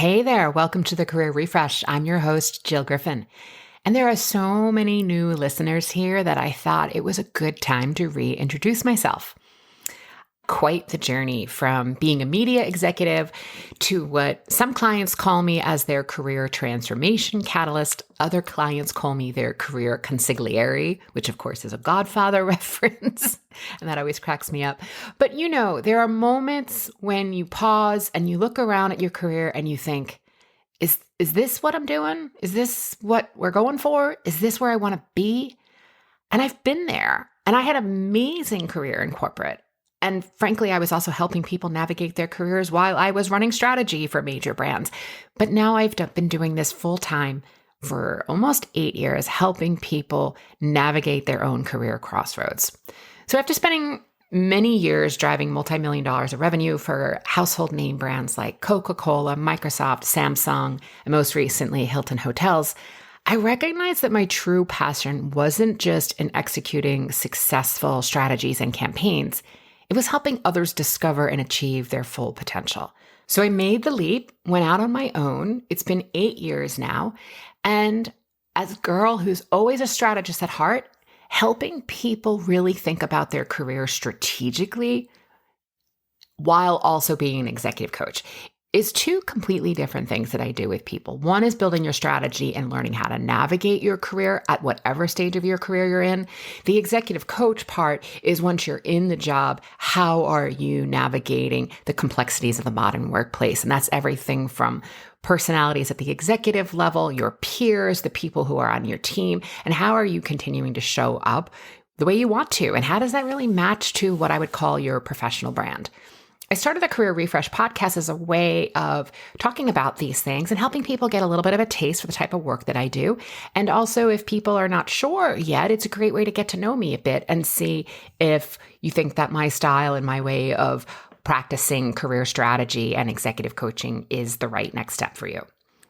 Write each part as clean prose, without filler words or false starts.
Hey there, welcome to the Career Refresh. I'm your host, Jill Griffin. And there are so many new listeners here that I thought it was a good time to reintroduce myself. Quite the journey from being a media executive to what some clients call me as their career transformation catalyst. Other clients call me their career consigliere, which of course is a Godfather reference. And that always cracks me up. But you know, there are moments when you pause and you look around at your career and you think, is this what I'm doing? Is this what we're going for? Is this where I want to be? And I've been there, and I had an amazing career in corporate. And frankly, I was also helping people navigate their careers while I was running strategy for major brands. But now I've been doing this full time for almost 8 years, helping people navigate their own career crossroads. So after spending many years driving multi-million dollars of revenue for household name brands like Coca-Cola, Microsoft, Samsung, and most recently Hilton Hotels, I recognized that my true passion wasn't just in executing successful strategies and campaigns. It was helping others discover and achieve their full potential. So I made the leap, went out on my own. It's been 8 years now. And as a girl who's always a strategist at heart, helping people really think about their career strategically while also being an executive coach is two completely different things that I do with people. One is building your strategy and learning how to navigate your career at whatever stage of your career you're in. The executive coach part is once you're in the job, how are you navigating the complexities of the modern workplace? And that's everything from personalities at the executive level, your peers, the people who are on your team, and how are you continuing to show up the way you want to? And how does that really match to what I would call your professional brand? I started the Career Refresh podcast as a way of talking about these things and helping people get a little bit of a taste for the type of work that I do. And also, if people are not sure yet, it's a great way to get to know me a bit and see if you think that my style and my way of practicing career strategy and executive coaching is the right next step for you.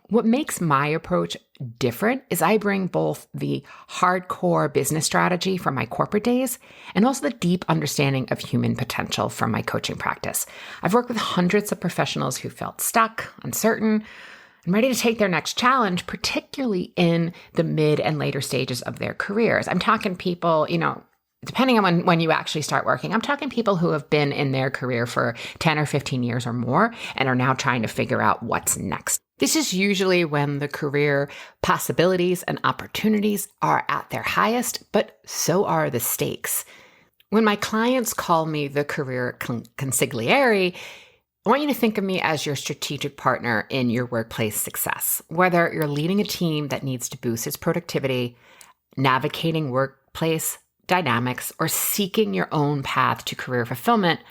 What makes my approach different is I bring both the hardcore business strategy from my corporate days and also the deep understanding of human potential from my coaching practice. I've worked with hundreds of professionals who felt stuck, uncertain, and ready to take their next challenge, particularly in the mid and later stages of their careers. I'm talking people, depending on when you actually start working, I'm talking people who have been in their career for 10 or 15 years or more and are now trying to figure out what's next. This is usually when the career possibilities and opportunities are at their highest, but so are the stakes. When my clients call me the career consigliere, I want you to think of me as your strategic partner in your workplace success. Whether you're leading a team that needs to boost its productivity, navigating workplace dynamics, or seeking your own path to career fulfillment,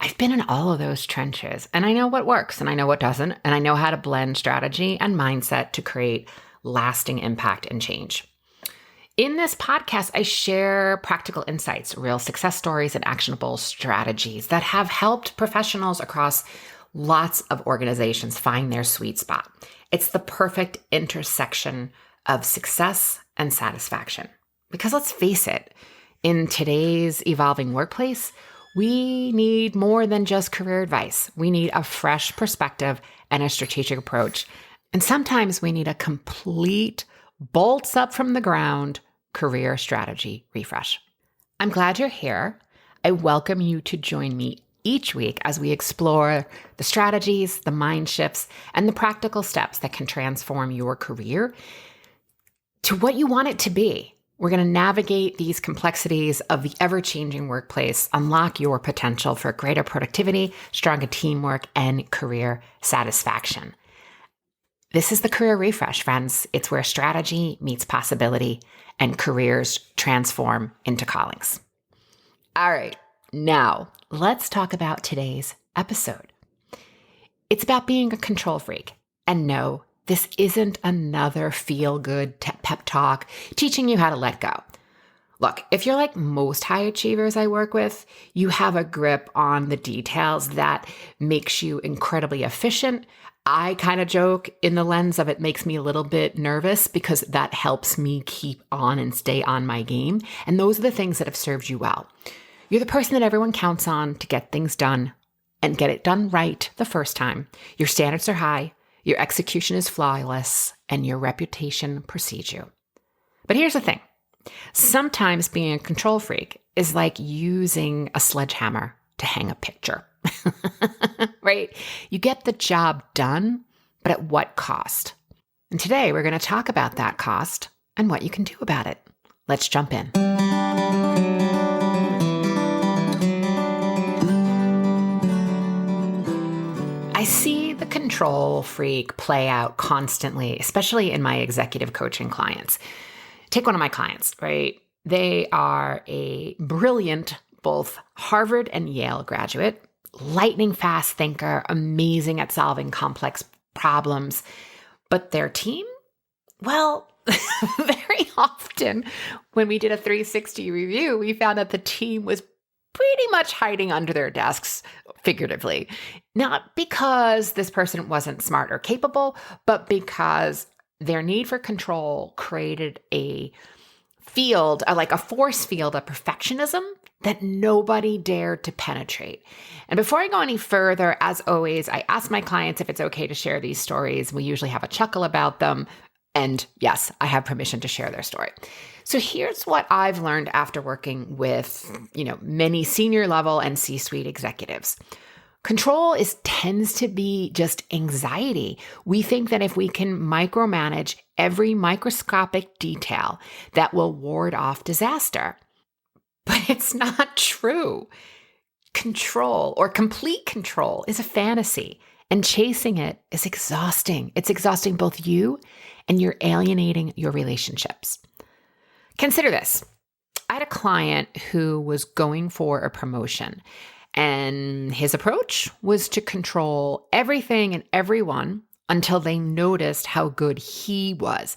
I've been in all of those trenches, and I know what works and I know what doesn't, and I know how to blend strategy and mindset to create lasting impact and change. In this podcast, I share practical insights, real success stories, and actionable strategies that have helped professionals across lots of organizations find their sweet spot. It's the perfect intersection of success and satisfaction. Because let's face it, in today's evolving workplace, we need more than just career advice. We need a fresh perspective and a strategic approach. And sometimes we need a complete, bolts up from the ground career strategy refresh. I'm glad you're here. I welcome you to join me each week as we explore the strategies, the mind shifts, and the practical steps that can transform your career to what you want it to be. We're going to navigate these complexities of the ever-changing workplace, unlock your potential for greater productivity, stronger teamwork, and career satisfaction. This is the Career Refresh, friends. It's where strategy meets possibility and careers transform into callings. All right, now let's talk about today's episode. It's about being a control freak. And no, this isn't another feel-good pep talk teaching you how to let go. Look, if you're like most high achievers I work with, you have a grip on the details that makes you incredibly efficient. I kind of joke in the lens of it makes me a little bit nervous because that helps me keep on and stay on my game. And those are the things that have served you well. You're the person that everyone counts on to get things done and get it done right the first time. Your standards are high. Your execution is flawless, and your reputation precedes you. But here's the thing. Sometimes being a control freak is like using a sledgehammer to hang a picture, right? You get the job done, but at what cost? And today we're going to talk about that cost and what you can do about it. Let's jump in. I see the control freak play out constantly, especially in my executive coaching clients. Take one of my clients, right? They are a brilliant, both Harvard and Yale graduate, lightning fast thinker, amazing at solving complex problems. But their team? Well, very often when we did a 360 review, we found that the team was pretty much hiding under their desks, figuratively. Not because this person wasn't smart or capable, but because their need for control created a field, like a force field of perfectionism that nobody dared to penetrate. And before I go any further, as always, I ask my clients if it's okay to share these stories. We usually have a chuckle about them. And yes, I have permission to share their story. So here's what I've learned after working with, many senior level and C-suite executives. Control tends to be just anxiety. We think that if we can micromanage every microscopic detail, that will ward off disaster. But it's not true. Control or complete control is a fantasy, and chasing it is exhausting. It's exhausting both you and you're alienating your relationships. Consider this. I had a client who was going for a promotion, and his approach was to control everything and everyone until they noticed how good he was.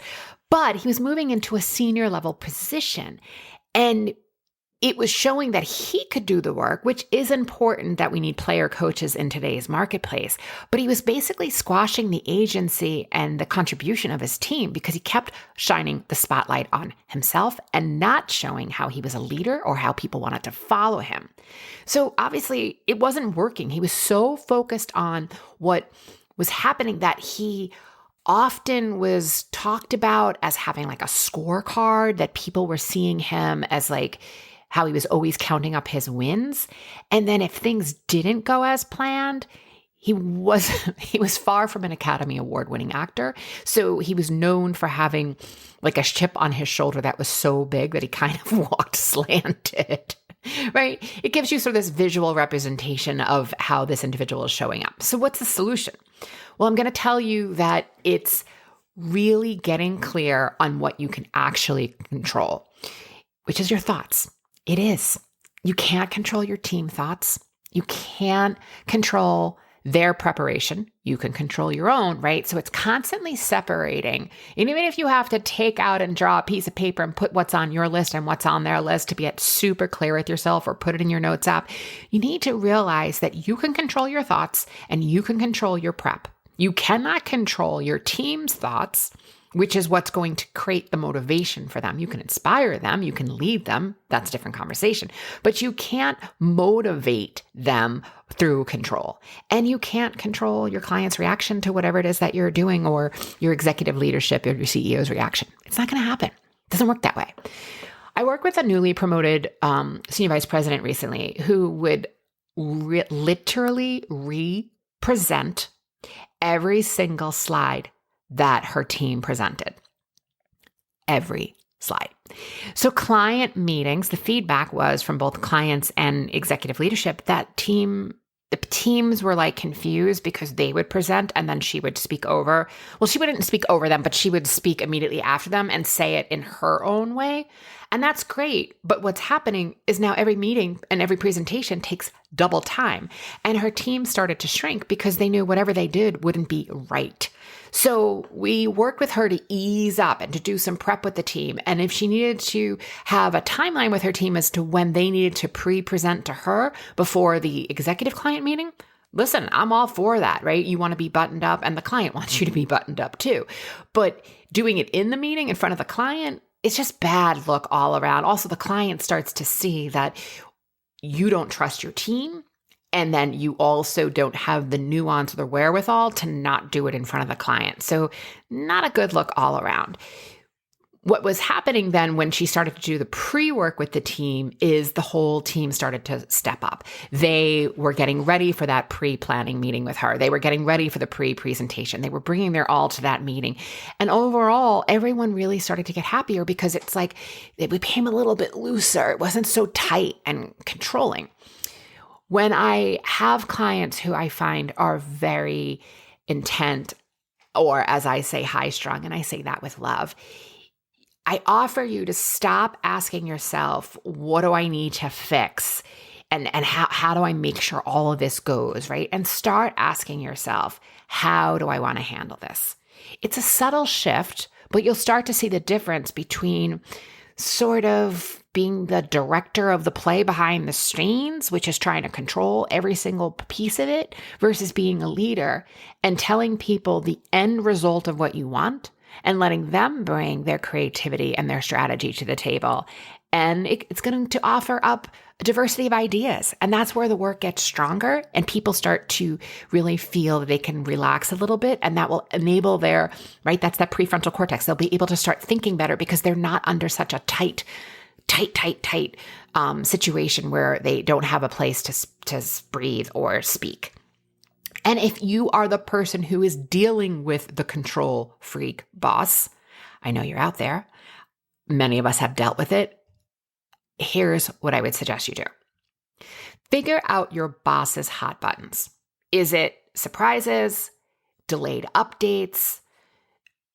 But he was moving into a senior level position, and it was showing that he could do the work, which is important that we need player coaches in today's marketplace. But he was basically squashing the agency and the contribution of his team because he kept shining the spotlight on himself and not showing how he was a leader or how people wanted to follow him. So obviously it wasn't working. He was so focused on what was happening that he often was talked about as having like a scorecard, that people were seeing him as like how he was always counting up his wins. And then if things didn't go as planned, he was far from an Academy Award winning actor. So he was known for having like a chip on his shoulder that was so big that he kind of walked slanted, right? It gives you sort of this visual representation of how this individual is showing up. So what's the solution? Well, I'm going to tell you that it's really getting clear on what you can actually control, which is your thoughts. It is. You can't control your team thoughts. You can't control their preparation. You can control your own, right? So it's constantly separating. And even if you have to take out and draw a piece of paper and put what's on your list and what's on their list to get super clear with yourself, or put it in your notes app, you need to realize that you can control your thoughts and you can control your prep. You cannot control your team's thoughts, which is what's going to create the motivation for them. You can inspire them, you can lead them, that's a different conversation, but you can't motivate them through control. And you can't control your client's reaction to whatever it is that you're doing, or your executive leadership or your CEO's reaction. It's not going to happen. It doesn't work that way. I worked with a newly promoted senior vice president recently who would literally represent every single slide that her team presented. Every slide. So client meetings, the feedback was from both clients and executive leadership that the teams were like confused because they would present and then she would speak over. Well, she wouldn't speak over them, but she would speak immediately after them and say it in her own way. And that's great. But what's happening is now every meeting and every presentation takes double time. And her team started to shrink because they knew whatever they did wouldn't be right. So we worked with her to ease up and to do some prep with the team. And if she needed to have a timeline with her team as to when they needed to pre-present to her before the executive client meeting, listen, I'm all for that, right? You want to be buttoned up and the client wants you to be buttoned up too. But doing it in the meeting in front of the client, it's just bad look all around. Also, the client starts to see that you don't trust your team And then you also don't have the nuance or the wherewithal to not do it in front of the client. So not a good look all around. What was happening then when she started to do the pre-work with the team is the whole team started to step up. They were getting ready for that pre-planning meeting with her. They were getting ready for the pre-presentation. They were bringing their all to that meeting. And overall, everyone really started to get happier because it's like it became a little bit looser. It wasn't so tight and controlling. When I have clients who I find are very intent, or as I say, high strung, and I say that with love, I offer you to stop asking yourself, what do I need to fix? And how do I make sure all of this goes, right? And start asking yourself, how do I want to handle this? It's a subtle shift, but you'll start to see the difference between sort of being the director of the play behind the scenes, which is trying to control every single piece of it, versus being a leader and telling people the end result of what you want and letting them bring their creativity and their strategy to the table. And it's going to offer up a diversity of ideas. And that's where the work gets stronger and people start to really feel that they can relax a little bit. And that will enable that's that prefrontal cortex. They'll be able to start thinking better because they're not under such a tight situation where they don't have a place to breathe or speak. And if you are the person who is dealing with the control freak boss, I know you're out there. Many of us have dealt with it. Here's what I would suggest you do. Figure out your boss's hot buttons. Is it surprises, delayed updates,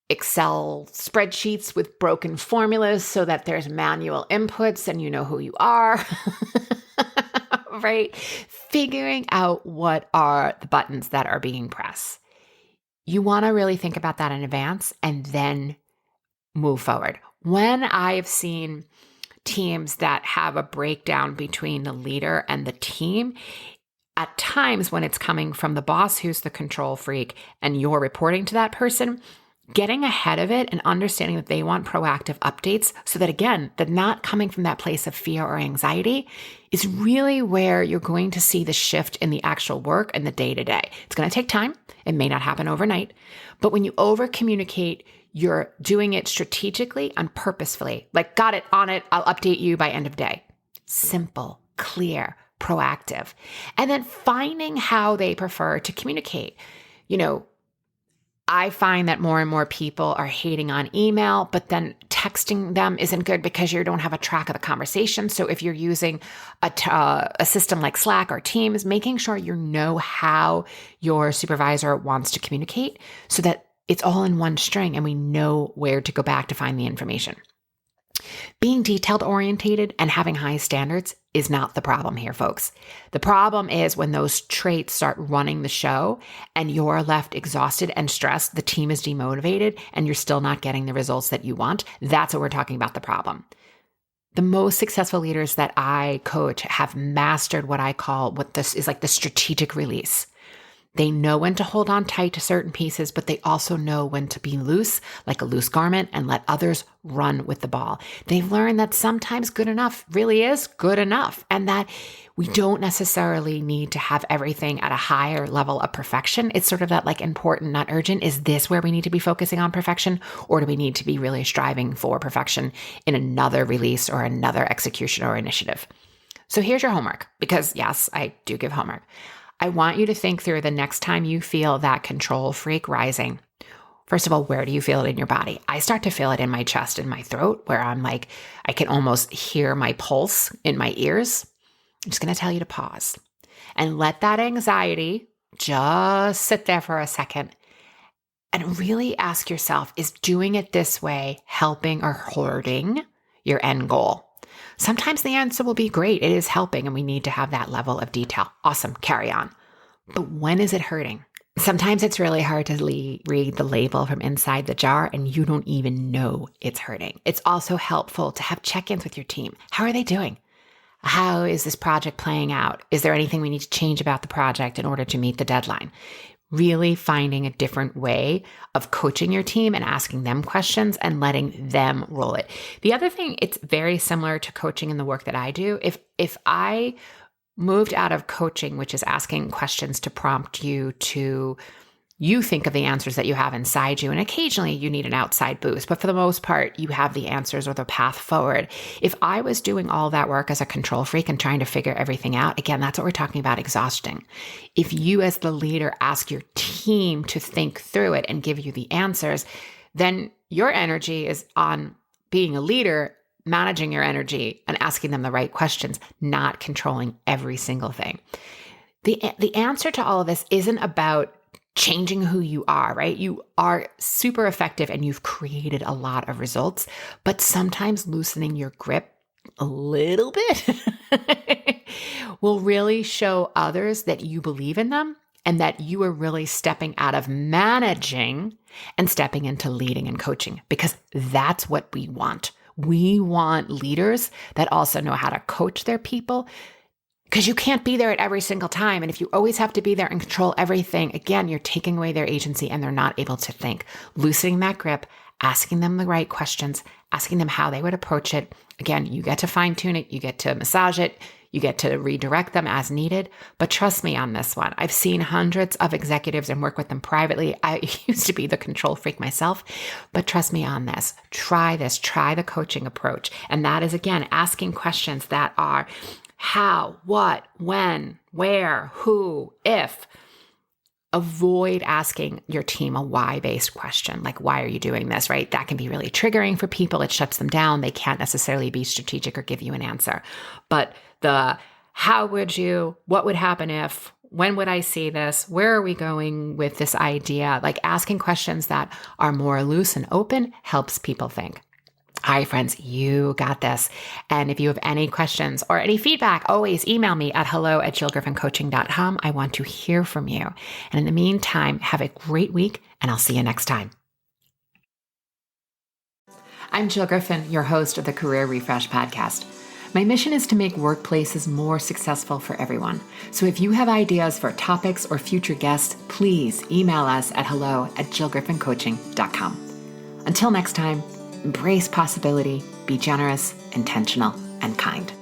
Excel spreadsheets with broken formulas so that there's manual inputs and you know who you are? Right? Figuring out what are the buttons that are being pressed. You want to really think about that in advance and then move forward. When I've seen teams that have a breakdown between the leader and the team, at times when it's coming from the boss who's the control freak and you're reporting to that person, getting ahead of it and understanding that they want proactive updates so that, again, they're not coming from that place of fear or anxiety is really where you're going to see the shift in the actual work and the day-to-day. It's going to take time. It may not happen overnight. But when you over-communicate, you're doing it strategically and purposefully. Like, got it, on it, I'll update you by end of day. Simple, clear, proactive. And then finding how they prefer to communicate. I find that more and more people are hating on email, but then texting them isn't good because you don't have a track of the conversation. So if you're using a system like Slack or Teams, making sure you know how your supervisor wants to communicate so that it's all in one string and we know where to go back to find the information. Being detailed orientated and having high standards is not the problem here, folks. The problem is when those traits start running the show and you're left exhausted and stressed, the team is demotivated, and you're still not getting the results that you want. That's what we're talking about, the problem. The most successful leaders that I coach have mastered what this is like the strategic release. They know when to hold on tight to certain pieces, but they also know when to be loose, like a loose garment, and let others run with the ball. They've learned that sometimes good enough really is good enough, and that we don't necessarily need to have everything at a higher level of perfection. It's sort of that like important, not urgent. Is this where we need to be focusing on perfection, or do we need to be really striving for perfection in another release or another execution or initiative? So here's your homework, because yes, I do give homework. I want you to think through the next time you feel that control freak rising. First of all, where do you feel it in your body? I start to feel it in my chest and my throat, where I'm like, I can almost hear my pulse in my ears. I'm just going to tell you to pause and let that anxiety just sit there for a second and really ask yourself, is doing it this way helping or hurting your end goal? Sometimes the answer will be great. It is helping, and we need to have that level of detail. Awesome. Carry on. But when is it hurting? Sometimes it's really hard to read the label from inside the jar, and you don't even know it's hurting. It's also helpful to have check-ins with your team. How are they doing? How is this project playing out? Is there anything we need to change about the project in order to meet the deadline? Really finding a different way of coaching your team and asking them questions and letting them roll it. The other thing, it's very similar to coaching in the work that I do. If I moved out of coaching, which is asking questions to prompt you think of the answers that you have inside you. And occasionally you need an outside boost, but for the most part, you have the answers or the path forward. If I was doing all that work as a control freak and trying to figure everything out, again, that's what we're talking about, exhausting. If you as the leader ask your team to think through it and give you the answers, then your energy is on being a leader, managing your energy and asking them the right questions, not controlling every single thing. The answer to all of this isn't about changing who you are, right? You are super effective and you've created a lot of results, but sometimes loosening your grip a little bit will really show others that you believe in them and that you are really stepping out of managing and stepping into leading and coaching, because that's what we want. We want leaders that also know how to coach their people, because you can't be there at every single time. And if you always have to be there and control everything, again, you're taking away their agency and they're not able to think. Loosening that grip, asking them the right questions, asking them how they would approach it. Again, you get to fine tune it. You get to massage it. You get to redirect them as needed. But trust me on this one. I've seen hundreds of executives and work with them privately. I used to be the control freak myself, but trust me on this. Try the coaching approach. And that is, again, asking questions that are how, what, when, where, who, if. Avoid asking your team a why-based question, like, why are you doing this, right? That can be really triggering for people. It shuts them down. They can't necessarily be strategic or give you an answer. But the how would you, what would happen if, when would I see this, where are we going with this idea? Like asking questions that are more loose and open helps people think. All right, friends, you got this. And if you have any questions or any feedback, always email me at hello@jillgriffincoaching.com. I want to hear from you. And in the meantime, have a great week, and I'll see you next time. I'm Jill Griffin, your host of the Career Refresh Podcast. My mission is to make workplaces more successful for everyone. So if you have ideas for topics or future guests, please email us at hello@jillgriffincoaching.com. Until next time, embrace possibility, be generous, intentional, and kind.